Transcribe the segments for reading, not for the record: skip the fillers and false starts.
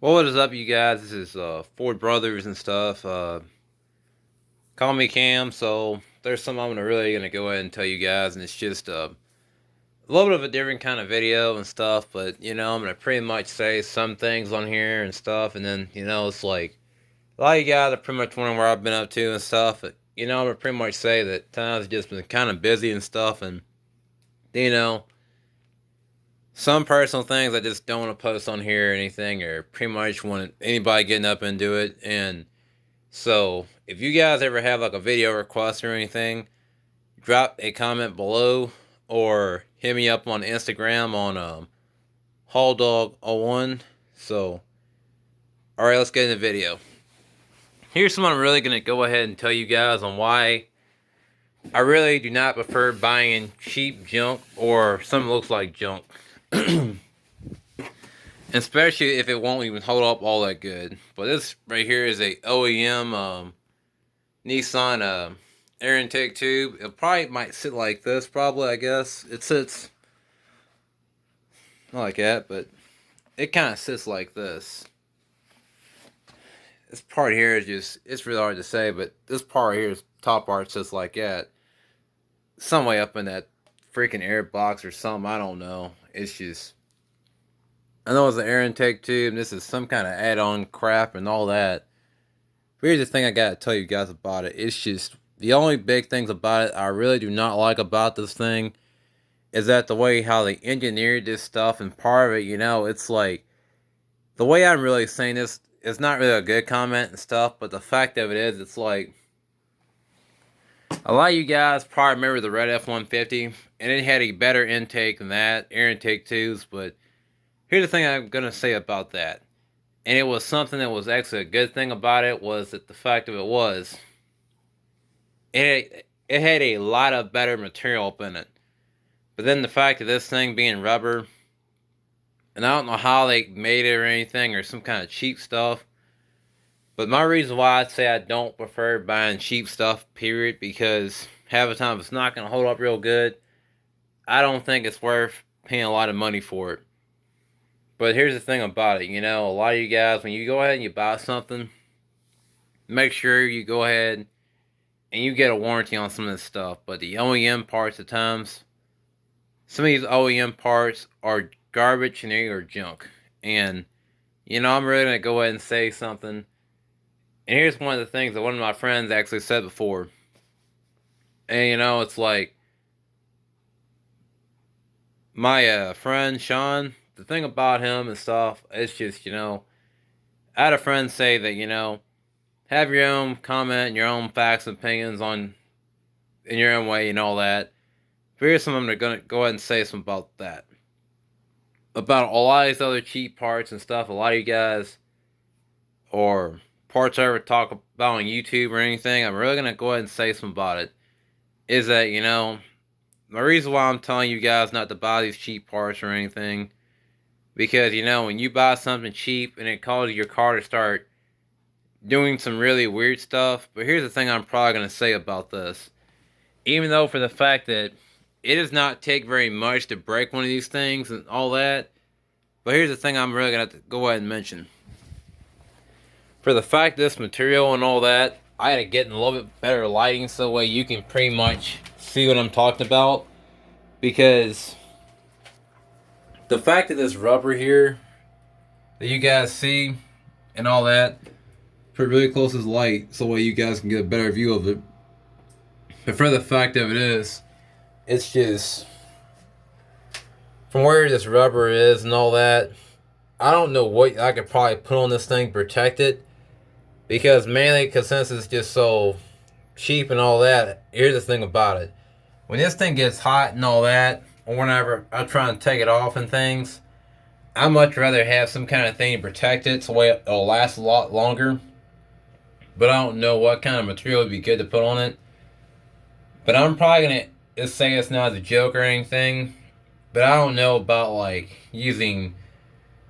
Well, what is up, you guys? This is Ford Brothers and stuff. Call me Cam. So there's something I'm gonna go ahead and tell you guys, and it's just a little bit of a different kind of video and stuff. But I'm gonna pretty much say some things on here and stuff, and then it's like a lot of you guys are pretty much wondering where I've been up to and stuff. But I'm gonna pretty much say that times just been kind of busy and stuff, and you know some personal things I just don't want to post on here or anything, or pretty much want anybody getting up into it. And so, if you guys ever have like a video request or anything, drop a comment below or hit me up on Instagram on HallDog01. So, alright, let's get in the video. Here's something I'm really going to go ahead and tell you guys on why I really do not prefer buying cheap junk or something that looks like junk. Especially if it won't even hold up all that good. But this right here is a OEM Nissan air intake tube. It probably might sit like this, probably, I guess. It sits not like that, but it kind of sits like this. This part here is just, it's really hard to say, but this part here, is top part sits like that. Some way up in that freaking air box or something, I don't know. It's just, I know it's an air intake tube, and this is some kind of add-on crap and all that. But here's the thing I gotta tell you guys about it. It's just, the only big things about it I really do not like about this thing is that the way how they engineered this stuff, and part of it, it's like, the way I'm really saying this is not really a good comment and stuff, but the fact of it is, it's like, a lot of you guys probably remember the red F-150, and it had a better intake than that, air intake tubes, but here's the thing I'm gonna say about that. And it was something that was actually a good thing about it, was that the fact of it was, it had a lot of better material up in it. But then the fact of this thing being rubber, and I don't know how they made it or anything, or some kind of cheap stuff. But my reason why I'd say I don't prefer buying cheap stuff, period, because half the time it's not going to hold up real good. I don't think it's worth paying a lot of money for it. But here's the thing about it, a lot of you guys, when you go ahead and you buy something, make sure you go ahead and you get a warranty on some of this stuff. But the OEM parts at times, some of these OEM parts are garbage and they are junk. And, I'm really going to go ahead and say something. And here's one of the things that one of my friends actually said before. And, it's like, my friend Sean, the thing about him and stuff, it's just, I had a friend say that, have your own comment and your own facts and opinions on in your own way and all that. But here's something I'm gonna go ahead and say some about that. About a lot of these other cheap parts and stuff, a lot of you guys, or parts I ever talk about on YouTube or anything, I'm really gonna go ahead and say something about it. Is that, the reason why I'm telling you guys not to buy these cheap parts or anything, because, when you buy something cheap and it causes your car to start doing some really weird stuff. But here's the thing I'm probably going to say about this. Even though for the fact that it does not take very much to break one of these things and all that, but here's the thing I'm really going to have to go ahead and mention. For the fact this material and all that, I had to get in a little bit better lighting so that way you can pretty much see what I'm talking about. Because the fact of this rubber here that you guys see and all that, put really close as light so that way you guys can get a better view of it. But for the fact of it is, it's just, from where this rubber is and all that, I don't know what I could probably put on this thing to protect it. Because mainly, since it's just so cheap and all that, here's the thing about it. When this thing gets hot and all that, or whenever I try and take it off and things, I'd much rather have some kind of thing to protect it so it'll last a lot longer. But I don't know what kind of material would be good to put on it. But I'm probably going to say it's not a joke or anything. But I don't know about like using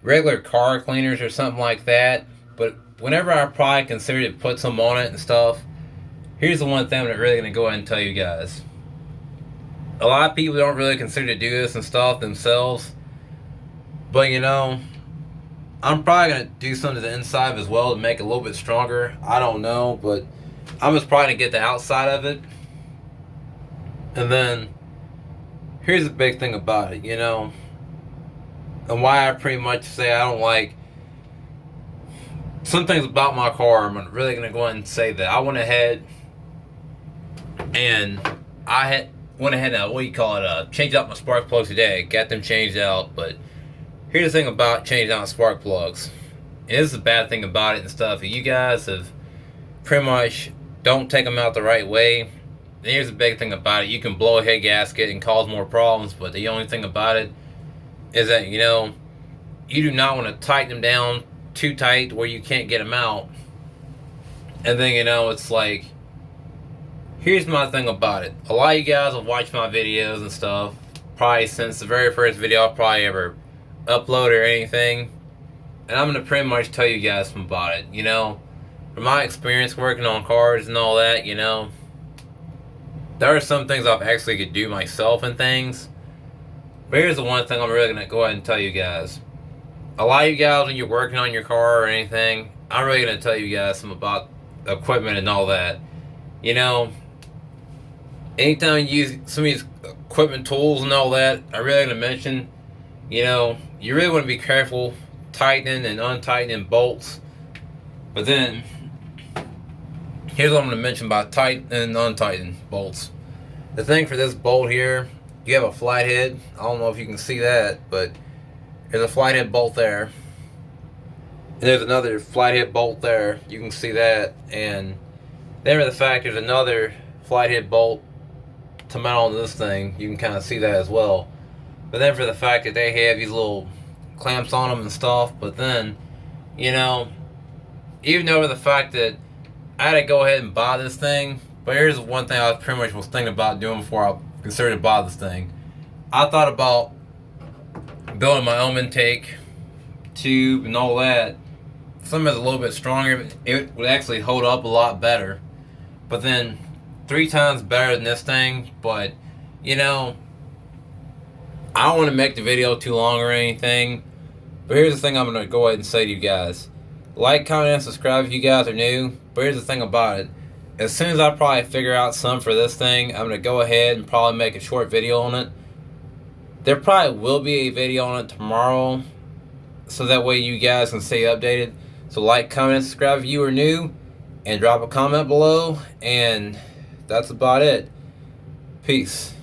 regular car cleaners or something like that. But whenever I probably consider to put some on it and stuff, here's the one thing I'm really going to go ahead and tell you guys. A lot of people don't really consider to do this and stuff themselves. But I'm probably gonna do something to the inside as well to make it a little bit stronger. I don't know, but I'm just probably gonna get the outside of it. And then here's the big thing about it, and why I pretty much say I don't like some things about my car. I'm really gonna go ahead and say that I went ahead and went ahead and changed out my spark plugs today. Got them changed out, but here's the thing about changing out spark plugs. And this is the bad thing about it and stuff. You guys have pretty much don't take them out the right way. And here's the big thing about it. You can blow a head gasket and cause more problems, but the only thing about it is that, you do not want to tighten them down too tight where you can't get them out. And then, it's like, here's my thing about it. A lot of you guys have watched my videos and stuff, probably since the very first video I probably ever uploaded or anything. And I'm going to pretty much tell you guys about it, From my experience working on cars and all that, there are some things I've actually could do myself and things. But here's the one thing I'm really going to go ahead and tell you guys. A lot of you guys, when you're working on your car or anything, I'm really going to tell you guys some about equipment and all that. Anytime you use some of these equipment tools and all that, I'm really going to mention, you really want to be careful tightening and untightening bolts. But then, here's what I'm going to mention about tightening and untightening bolts. The thing for this bolt here, you have a flat head. I don't know if you can see that, but there's a flat head bolt there. And there's another flat head bolt there. You can see that. And then for the fact there's another flat head bolt to mount on this thing. You can kind of see that as well. But then for the fact that they have these little clamps on them and stuff. But then, even over the fact that I had to go ahead and buy this thing. But here's one thing I pretty much was thinking about doing before I considered to buy this thing. I thought about building my own intake tube and all that. Something that's a little bit stronger, it would actually hold up a lot better. But then 3 times better than this thing. But I don't want to make the video too long or anything. But here's the thing I'm going to go ahead and say to you guys. Like, comment, and subscribe if you guys are new. But here's the thing about it. As soon as I probably figure out some for this thing, I'm going to go ahead and probably make a short video on it. There probably will be a video on it tomorrow, so that way you guys can stay updated. So like, comment, and subscribe if you are new, and drop a comment below, and that's about it. Peace.